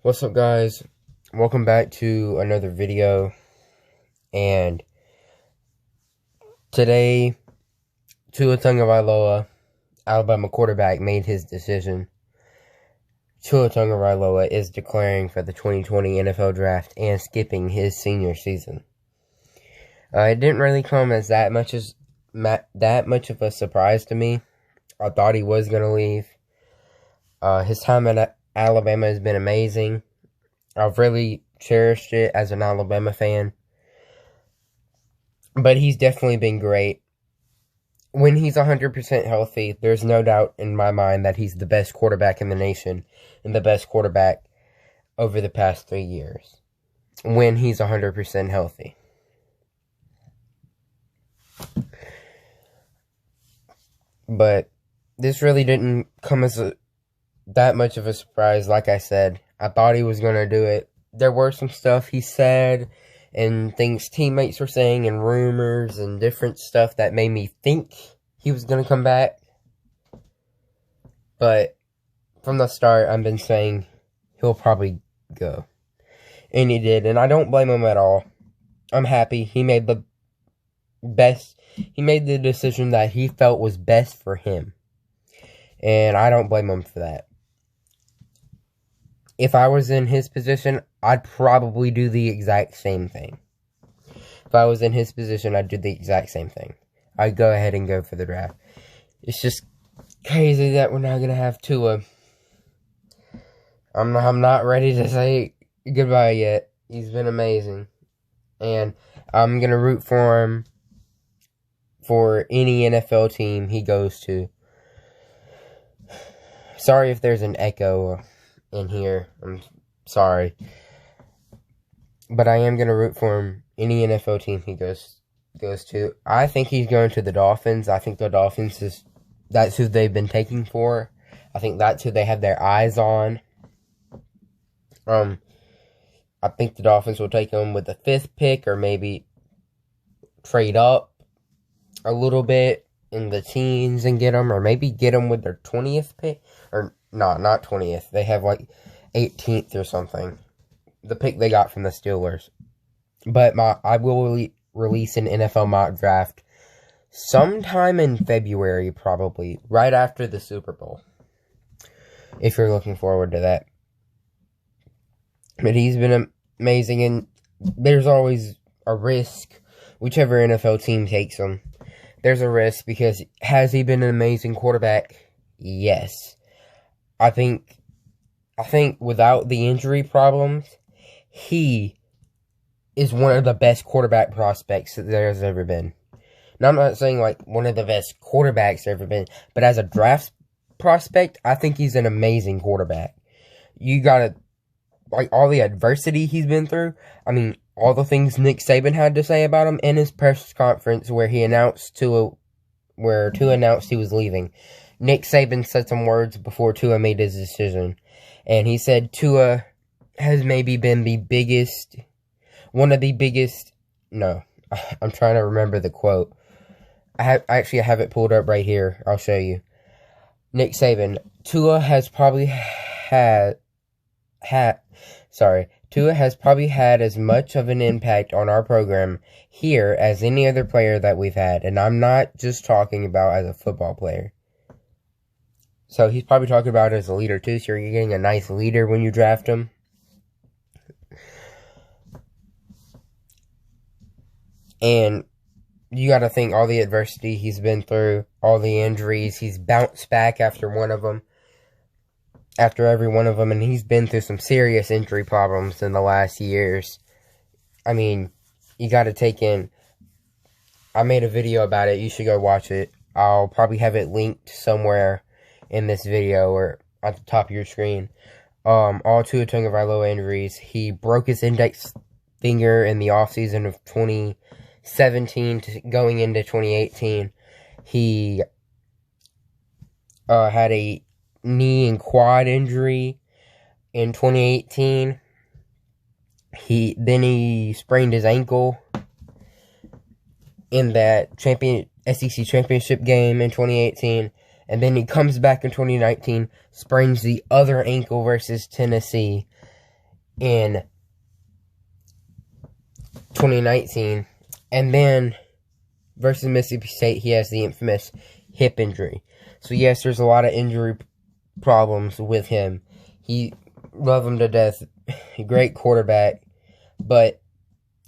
What's up, guys? Welcome back to another video. And today, Tua Tagovailoa, Alabama quarterback, made his decision. Tua Tagovailoa is declaring for the 2020 NFL Draft and skipping his senior season. It didn't really come as that much of a surprise to me. I thought he was going to leave. His time at Alabama has been amazing. I've really cherished it as an Alabama fan. But he's definitely been great. When he's 100% healthy, there's no doubt in my mind that he's the best quarterback in the nation and the best quarterback over the past 3 years. When he's 100% healthy. But this really didn't come as that much of a surprise. Like I said, I thought he was going to do it. There were some stuff he said and things teammates were saying and rumors and different stuff that made me think he was going to come back. But from the start, I've been saying he'll probably go. And he did, and I don't blame him at all. I'm happy. He made the decision that he felt was best for him. And I don't blame him for that. If I was in his position, I'd probably do the exact same thing. If I was in his position, I'd do the exact same thing. I'd go ahead and go for the draft. It's just crazy that we're not going to have Tua. I'm not ready to say goodbye yet. He's been amazing. And I'm going to root for him for any NFL team he goes to. Sorry if there's an echo in here. I'm sorry. But I am going to root for him any NFL team he goes to. I think he's going to the Dolphins. I think the Dolphins that's who they've been taking for. I think that's who they have their eyes on. I think the Dolphins will take him with the 5th pick, or maybe trade up a little bit in the teens and get him, or maybe get him with their 20th pick, or no, not 20th. They have like 18th or something. The pick they got from the Steelers. But I will release an NFL mock draft sometime in February, probably right after the Super Bowl. If you're looking forward to that. But he's been amazing, and there's always a risk, whichever NFL team takes him. There's a risk, because has he been an amazing quarterback? Yes. I think without the injury problems, he is one of the best quarterback prospects that there's ever been. Now, I'm not saying like one of the best quarterbacks ever been, but as a draft prospect, I think he's an amazing quarterback. You gotta, like, all the adversity he's been through. I mean, all the things Nick Saban had to say about him in his press conference where Tua announced he was leaving. Nick Saban said some words before Tua made his decision. And he said Tua has maybe been no, I'm trying to remember the quote. I have it pulled up right here. I'll show you. Nick Saban, Tua has probably had as much of an impact on our program here as any other player that we've had. And I'm not just talking about as a football player. So he's probably talking about it as a leader too. So you're getting a nice leader when you draft him. And you got to think all the adversity he's been through, all the injuries. He's bounced back after every one of them, and he's been through some serious injury problems in the last years. I mean, you got to take in. I made a video about it. You should go watch it. I'll probably have it linked somewhere in this video or at the top of your screen. All Tua Tagovailoa injuries. He broke his index finger in the offseason of 2017 going into 2018. He had a knee and quad injury in 2018. He sprained his ankle in that SEC championship game in 2018. And then he comes back in 2019, sprains the other ankle versus Tennessee. in 2019. And then versus Mississippi State, he has the infamous hip injury. So yes, there's a lot of injury problems with him. He love him to death. Great quarterback, but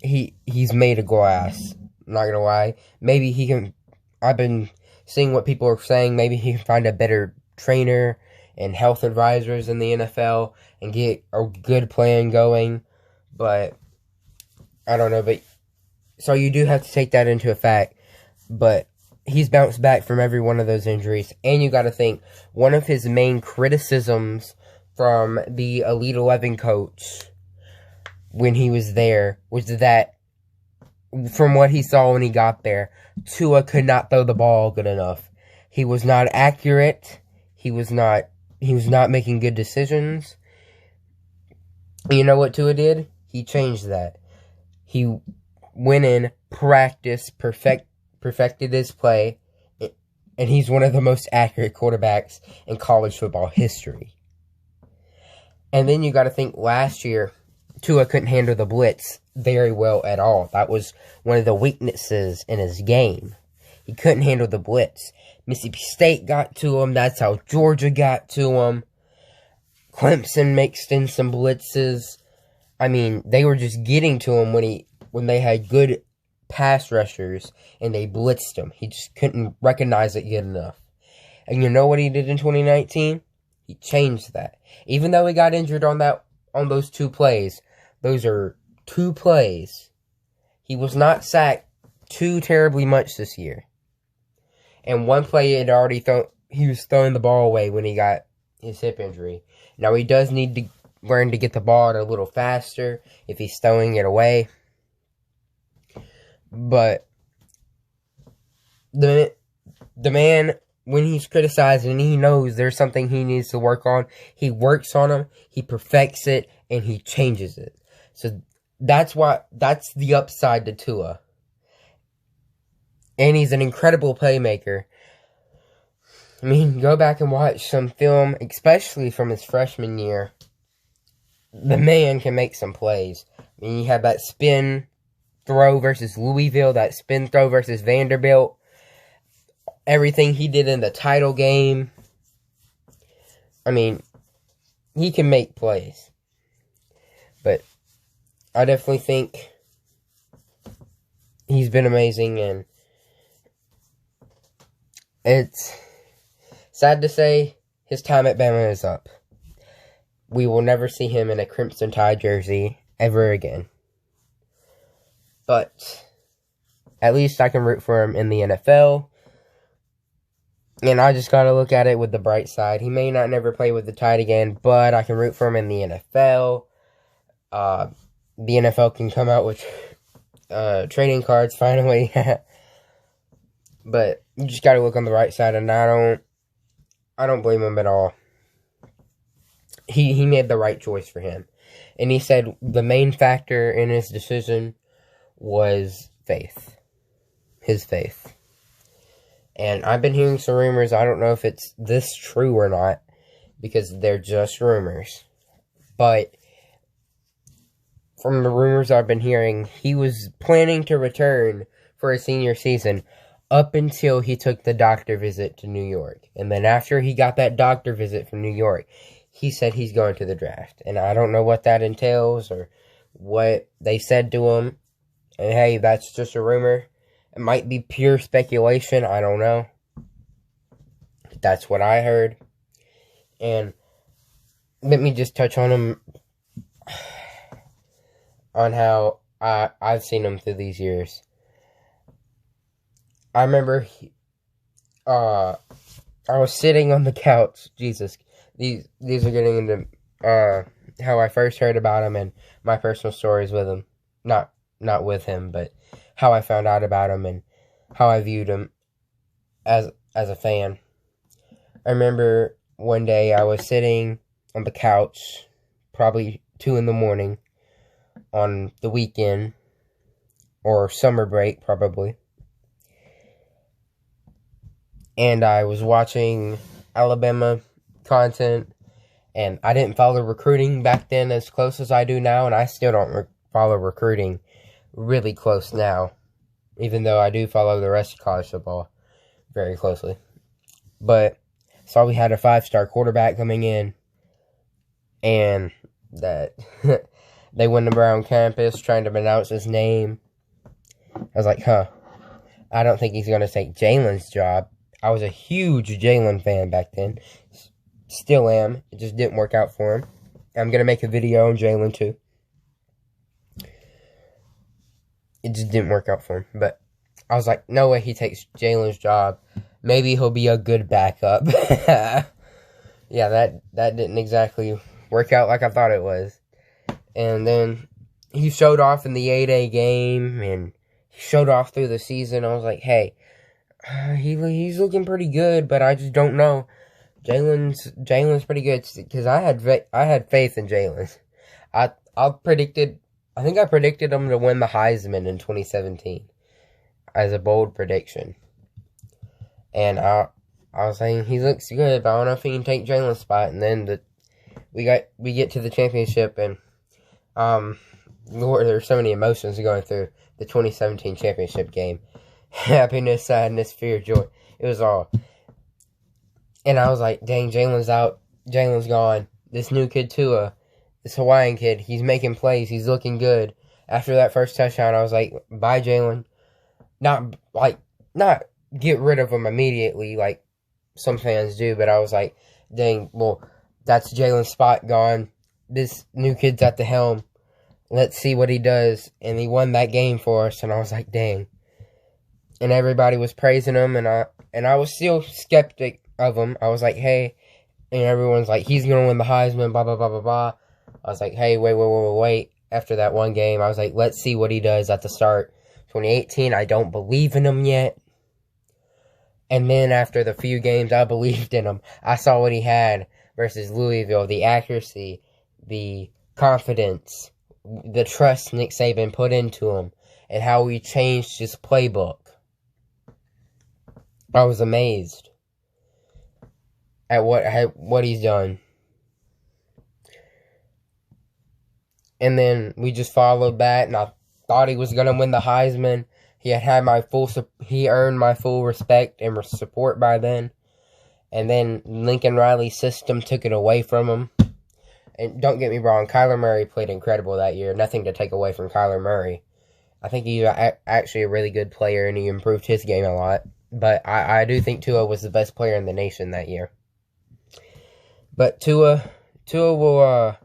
he's made of glass. Not gonna lie. Maybe he can. I've been seeing what people are saying. Maybe he can find a better trainer and health advisors in the NFL and get a good plan going. But I don't know. But so you do have to take that into effect. But he's bounced back from every one of those injuries. And you got to think, one of his main criticisms from the Elite 11 coach when he was there was that, from what he saw when he got there, Tua could not throw the ball good enough. He was not accurate. He was not making good decisions. You know what Tua did? He changed that. He went in, practiced, perfected his play, and he's one of the most accurate quarterbacks in college football history. And then you got to think, last year, Tua couldn't handle the blitz very well at all. That was one of the weaknesses in his game. He couldn't handle the blitz. Mississippi State got to him. That's how Georgia got to him. Clemson mixed in some blitzes. I mean, they were just getting to him when they had good pass rushers and they blitzed him. He just couldn't recognize it good enough. And you know what he did in 2019? He changed that. Even though he got injured on those 2 plays, those are 2 plays. He was not sacked too terribly much this year. And one play he was throwing the ball away when he got his hip injury. Now he does need to learn to get the ball out a little faster if he's throwing it away. But the man, when he's criticized and he knows there's something he needs to work on, he works on him, he perfects it, and he changes it. So that's the upside to Tua. And he's an incredible playmaker. I mean, go back and watch some film, especially from his freshman year. The man can make some plays. I mean, you have that spin throw versus Louisville, that spin throw versus Vanderbilt. Everything he did in the title game. I mean, he can make plays. But I definitely think he's been amazing, and it's sad to say his time at Bama is up. We will never see him in a Crimson Tide jersey ever again. But at least I can root for him in the NFL. And I just gotta look at it with the bright side. He may not never play with the Tide again, but I can root for him in the NFL. The NFL can come out with trading cards finally. But you just gotta look on the right side, and I don't blame him at all. He made the right choice for him. And he said the main factor in his decision was faith. His faith. And I've been hearing some rumors. I don't know if it's this true or not, because they're just rumors. But from the rumors I've been hearing, he was planning to return for his senior season up until he took the doctor visit to New York. And then after he got that doctor visit from New York, he said he's going to the draft. And I don't know what that entails or what they said to him. And hey, that's just a rumor. It might be pure speculation. I don't know. That's what I heard. And let me just touch on him, on how I've seen him through these years. I remember I was sitting on the couch. Jesus, these are getting into how I first heard about him and my personal stories with him. Not with him, but how I found out about him and how I viewed him as a fan. I remember one day I was sitting on the couch, probably 2 a.m. on the weekend, or summer break, probably. And I was watching Alabama content, And I didn't follow recruiting back then as close as I do now, and I still don't follow recruiting really close now, even though I do follow the rest of college football very closely. But saw we had a 5-star quarterback coming in, and that they went around campus trying to pronounce his name. I was like, I don't think he's going to take Jalen's job. I was a huge Jalen fan back then. Still am. It just didn't work out for him. I'm going to make a video on Jalen too. It just didn't work out for him. But I was like, no way he takes Jalen's job. Maybe he'll be a good backup. Yeah, that didn't exactly work out like I thought it was. And then he showed off in the 8A game, and he showed off through the season. I was like, hey, he's looking pretty good, but I just don't know. Jalen's pretty good, because I had faith in Jalen. I think I predicted him to win the Heisman in 2017 as a bold prediction. And I was saying he looks good, but I don't know if he can take Jalen's spot. And then we get to the championship, and Lord, there's so many emotions going through the 2017 championship game. Happiness, sadness, fear, joy. It was all. And I was like, dang, Jalen's out. Jalen's gone. This new kid, Tua, this Hawaiian kid, he's making plays. He's looking good. After that first touchdown, I was like, bye, Jalen. Not get rid of him immediately like some fans do, but I was like, dang, well, that's Jalen's spot gone. This new kid's at the helm. Let's see what he does. And he won that game for us, and I was like, dang. And everybody was praising him, and I was still skeptic of him. I was like, hey, and everyone's like, he's going to win the Heisman, blah, blah, blah, blah, blah. I was like, hey, wait. After that one game, I was like, let's see what he does at the start. 2018, I don't believe in him yet. And then after the few games I believed in him, I saw what he had versus Louisville. The accuracy, the confidence, the trust Nick Saban put into him, and how he changed his playbook. I was amazed at what he's done. And then we just followed that, and I thought he was going to win the Heisman. He earned my full respect and support by then. And then Lincoln Riley's system took it away from him. And don't get me wrong, Kyler Murray played incredible that year. Nothing to take away from Kyler Murray. I think he's actually a really good player, and he improved his game a lot. But I do think Tua was the best player in the nation that year. But Tua will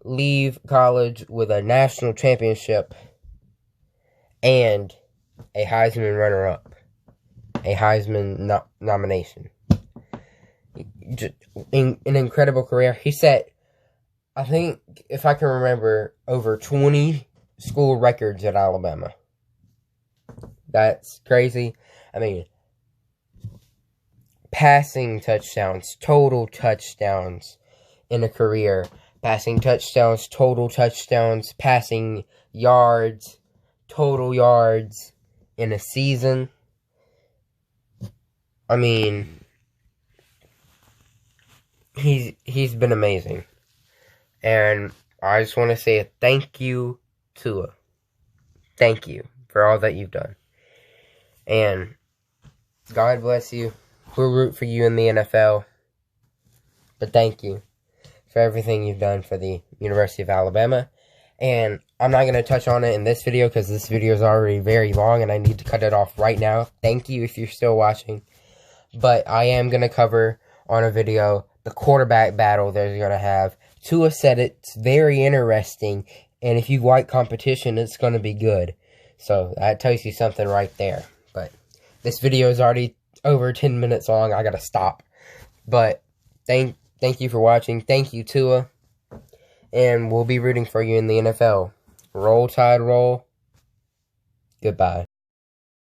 leave college with a national championship and a Heisman runner-up. A Heisman nomination. An incredible career. He set, I think, if I can remember, over 20 school records at Alabama. That's crazy. I mean, passing touchdowns, total touchdowns in a career. Passing touchdowns, total touchdowns, passing yards, total yards in a season. I mean, he's been amazing. And I just want to say a thank you, Tua. Thank you for all that you've done. And God bless you. We'll root for you in the NFL. But thank you for everything you've done for the University of Alabama. And I'm not going to touch on it in this video because this video is already very long and I need to cut it off right now. Thank you if you're still watching. But I am going to cover on a video the quarterback battle they're going to have. Tua said it's very interesting, and if you like competition, it's going to be good. So that tells you something right there. But this video is already over 10 minutes long. I got to stop. But thank you for watching. Thank you, Tua. And we'll be rooting for you in the NFL. Roll Tide, roll. Goodbye.